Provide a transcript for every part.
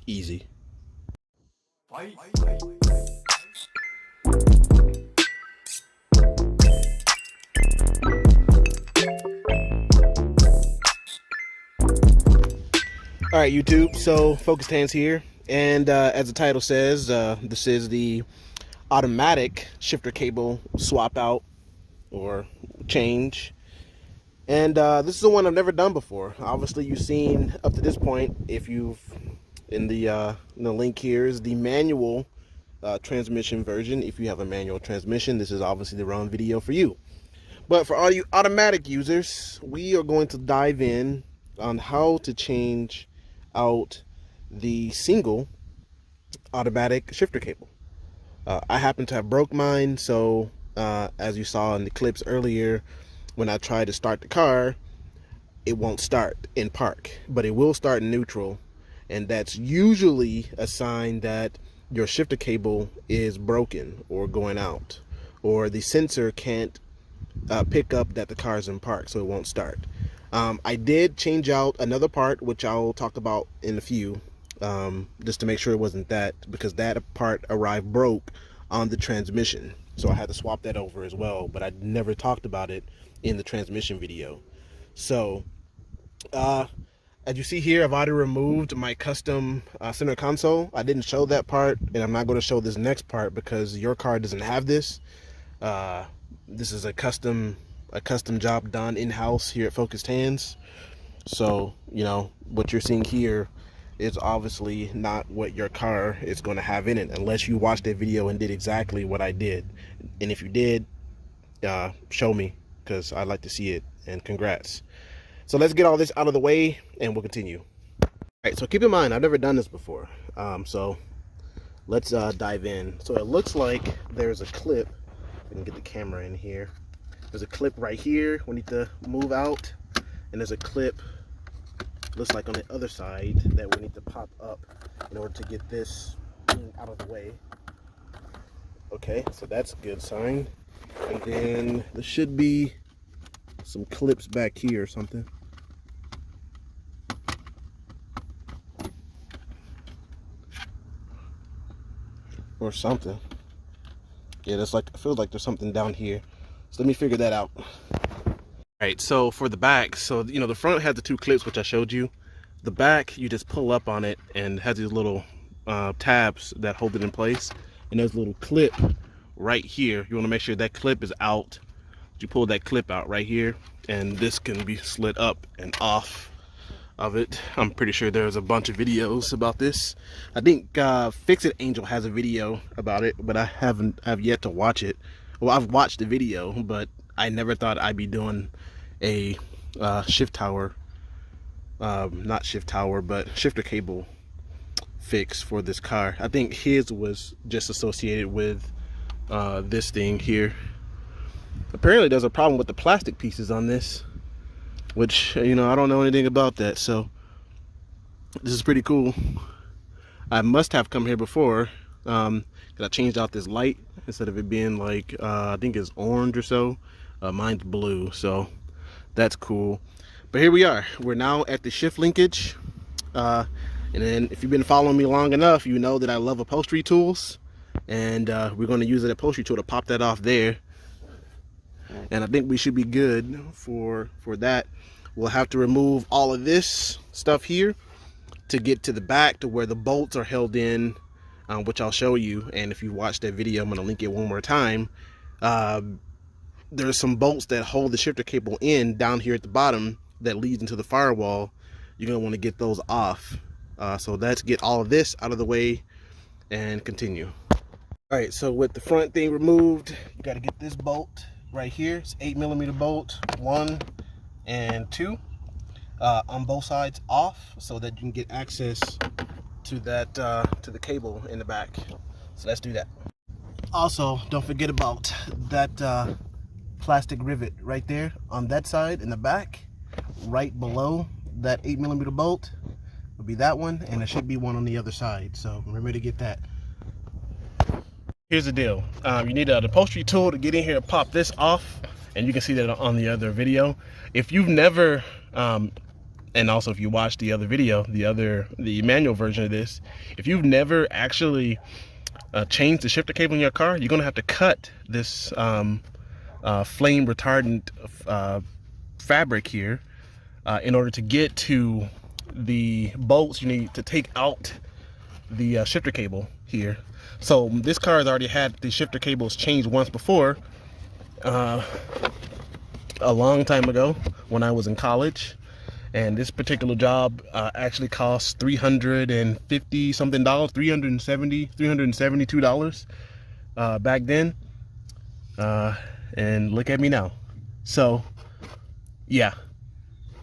Easy. All right, YouTube. So Focused Hands here, and as the title says, this is the automatic shifter cable swap out or change. And this is the one I've never done before. Obviously, you've seen up to this point, if you've in the link here is the manual transmission version. If you have a manual transmission, this is obviously the wrong video for you. But for all you automatic users, we are going to dive in on how to change out the single automatic shifter cable. I happen to have broke mine, so as you saw in the clips earlier, when I try to start the car, it won't start in park, but it will start in neutral, and that's usually a sign that your shifter cable is broken or going out, or the sensor can't pick up that the car is in park, so it won't start. I did change out another part, which I'll talk about in a few, just to make sure it wasn't that, because that part arrived broke on the transmission, so I had to swap that over as well, but I never talked about it in the transmission video. So as you see here, I've already removed my custom center console. I didn't show that part, and I'm not going to show this next part because your car doesn't have this. This is a custom job done in-house here at Focused Hands. So, you know, what you're seeing here is obviously not what your car is going to have in it, unless you watched that video and did exactly what I did. And if you did, show me, because I'd like to see it, and congrats. So let's get all this out of the way and we'll continue. All right, so keep in mind, I've never done this before. So let's dive in. So it looks like there's a clip. We can get the camera in here. There's a clip right here we need to move out, and there's a clip, looks like on the other side, that we need to pop up in order to get this out of the way. Okay, so that's a good sign. And then there should be some clips back here or something. Or something. Yeah, that's like, it feels like there's something down here. So let me figure that out. Alright, so for the back, so you know, the front has the two clips which I showed you. The back, you just pull up on it and it has these little tabs that hold it in place. And there's a little clip right here. You want to make sure that clip is out. You pull that clip out right here, and this can be slid up and off of it. I'm pretty sure there's a bunch of videos about this. I think Fix It Angel has a video about it, but I've yet to watch it. Well, I've watched the video, but I never thought I'd be doing a shift tower, not shift tower, but shifter cable fix for this car. I think his was just associated with this thing here. Apparently there's a problem with the plastic pieces on this, which, you know, I don't know anything about that, so this is pretty cool. I must have come here before, because I changed out this light. Instead of it being like, I think it's orange or so, mine's blue, so that's cool. But here we are. We're now at the shift linkage, and then if you've been following me long enough, you know that I love upholstery tools, and we're going to use an upholstery tool to pop that off there. And I think we should be good for that. We'll have to remove all of this stuff here to get to the back to where the bolts are held in, which I'll show you. And if you watch that video, I'm going to link it one more time. There's some bolts that hold the shifter cable in down here at the bottom that leads into the firewall. You're going to want to get those off. So let's get all of this out of the way and continue. All right, so with the front thing removed, you got to get this bolt right here. It's 8mm bolt, 1 and 2, on both sides off, so that you can get access to that to the cable in the back. So let's do that. Also, don't forget about that plastic rivet right there on that side in the back, right below that 8mm bolt will be that one, and there should be one on the other side, so remember to get that. Here's the deal. You need an upholstery tool to get in here and pop this off, and you can see that on the other video. If you've never and also if you watch the other video, the manual version of this, if you've never actually changed the shifter cable in your car, you're gonna have to cut this flame retardant fabric here in order to get to the bolts you need to take out the shifter cable here. So this car has already had the shifter cables changed once before, a long time ago when I was in college, and this particular job actually cost $350 something, $372 back then, and look at me now. So yeah,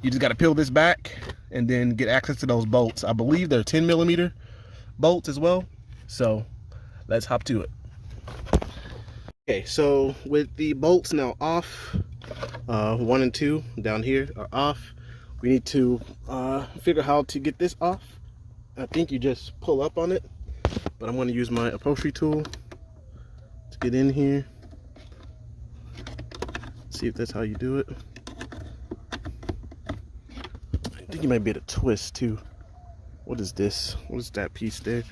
you just got to peel this back and then get access to those bolts. I believe they're 10mm bolts as well. So let's hop to it. Okay, so with the bolts now off, 1 and 2 down here are off, we need to figure how to get this off. I think you just pull up on it, but I'm going to use my upholstery tool to get in here. See if that's how you do it. I think you might be able to twist too. What is this? What is that piece there?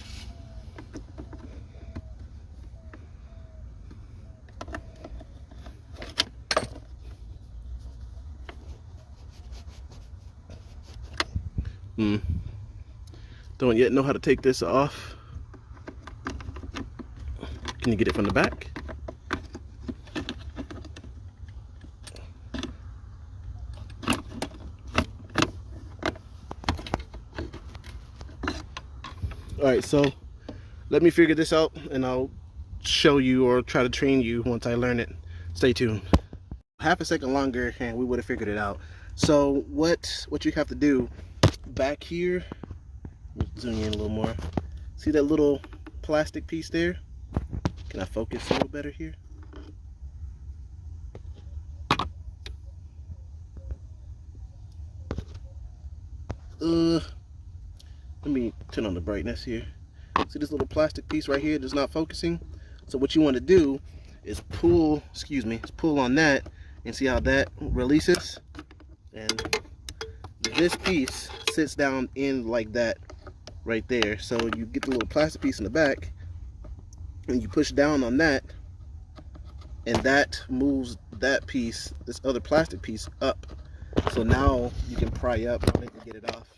Don't yet know how to take this off. Can you get it from the back? Alright, so let me figure this out and I'll show you or try to train you once I learn it. Stay tuned. Half a second longer and we would have figured it out. So what you have to do back here, zoom in a little more. See that little plastic piece there? Can I focus a little better here? Let me turn on the brightness here. See this little plastic piece right here that's not focusing? So what you want to do is pull, pull on that and see how that releases. And this piece sits down in like that right there. So you get the little plastic piece in the back and you push down on that, and that moves that piece, this other plastic piece, up. So now you can pry up and get it off.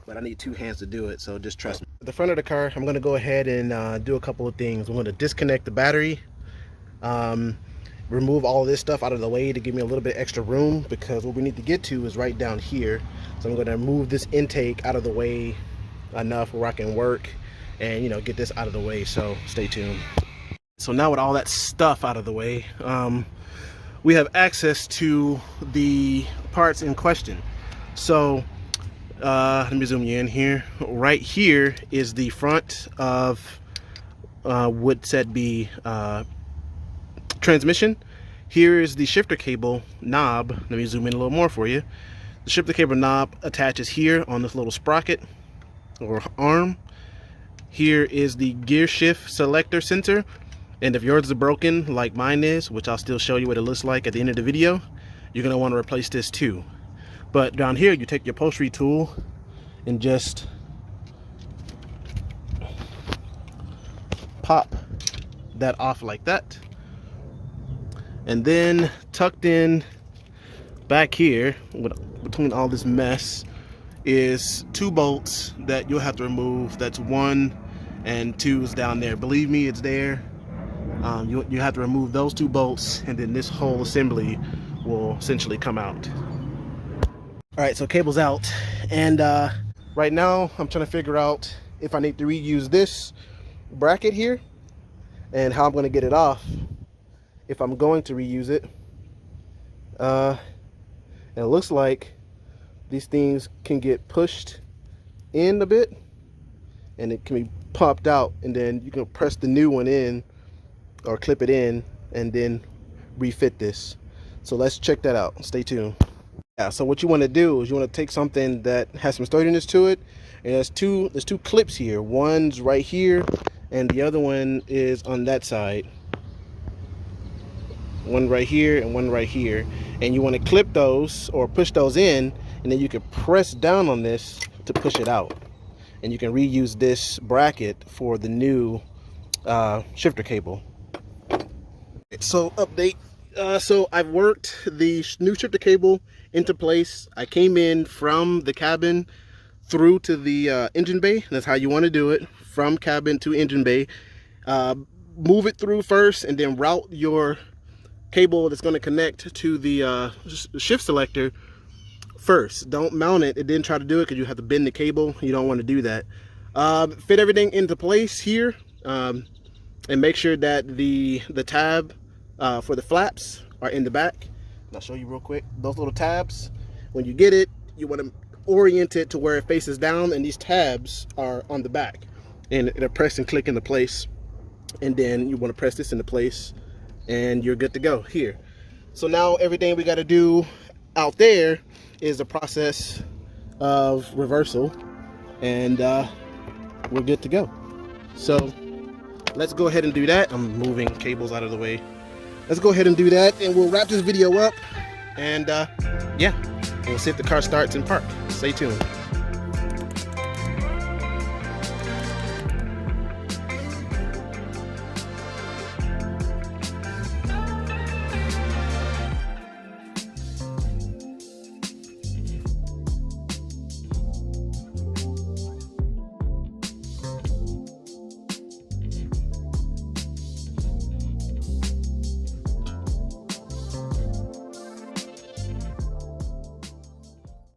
But I need 2 hands to do it, so just trust me. At the front of the car, I'm going to go ahead and do a couple of things. I'm going to disconnect the battery, remove all this stuff out of the way to give me a little bit extra room, because what we need to get to is right down here. So I'm going to move this intake out of the way enough where I can work and, you know, get this out of the way. So stay tuned. So now with all that stuff out of the way, we have access to the parts in question. So let me zoom you in here. Right here is the front of would said be transmission. Here is the shifter cable knob. Let me zoom in a little more for you. The shifter cable knob attaches here on this little sprocket or arm. Here is the gear shift selector sensor, and if yours is broken like mine is, which I'll still show you what it looks like at the end of the video, you're going to want to replace this too. But down here you take your upholstery tool and just pop that off like that. And then tucked in back here between all this mess is 2 bolts that you'll have to remove. That's 1 and 2 is down there. Believe me, it's there. You have to remove those 2 bolts, and then this whole assembly will essentially come out. All right, so cable's out, and right now I'm trying to figure out if I need to reuse this bracket here and how I'm going to get it off if I'm going to reuse it. And it looks like these things can get pushed in a bit and it can be popped out, and then you can press the new one in or clip it in and then refit this. So let's check that out. Stay tuned. Yeah, so what you want to do is you want to take something that has some sturdiness to it, and there's two clips here. One's right here and the other one is on that side. One right here and one right here, and you want to clip those or push those in, and and then you can press down on this to push it out, and you can reuse this bracket for the new shifter cable. So update, so I've worked the new shifter cable into place. I came in from the cabin through to the engine bay. That's how you want to do it, from cabin to engine bay. Move it through first, and then route your cable that's going to connect to the shift selector first. Don't mount it and then try to do it, because you have to bend the cable. You don't want to do that. Fit everything into place here, and make sure that the tab for the flaps are in the back. And I'll show you real quick. Those little tabs, when you get it, you want to orient it to where it faces down, and these tabs are on the back, and it'll press and click into place. And then you want to press this into place, and you're good to go here. So now everything we got to do out there is the process of reversal, and we're good to go. So let's go ahead and do that. I'm moving cables out of the way. Let's go ahead and do that, and we'll wrap this video up, and yeah, we'll see if the car starts in park. Stay tuned.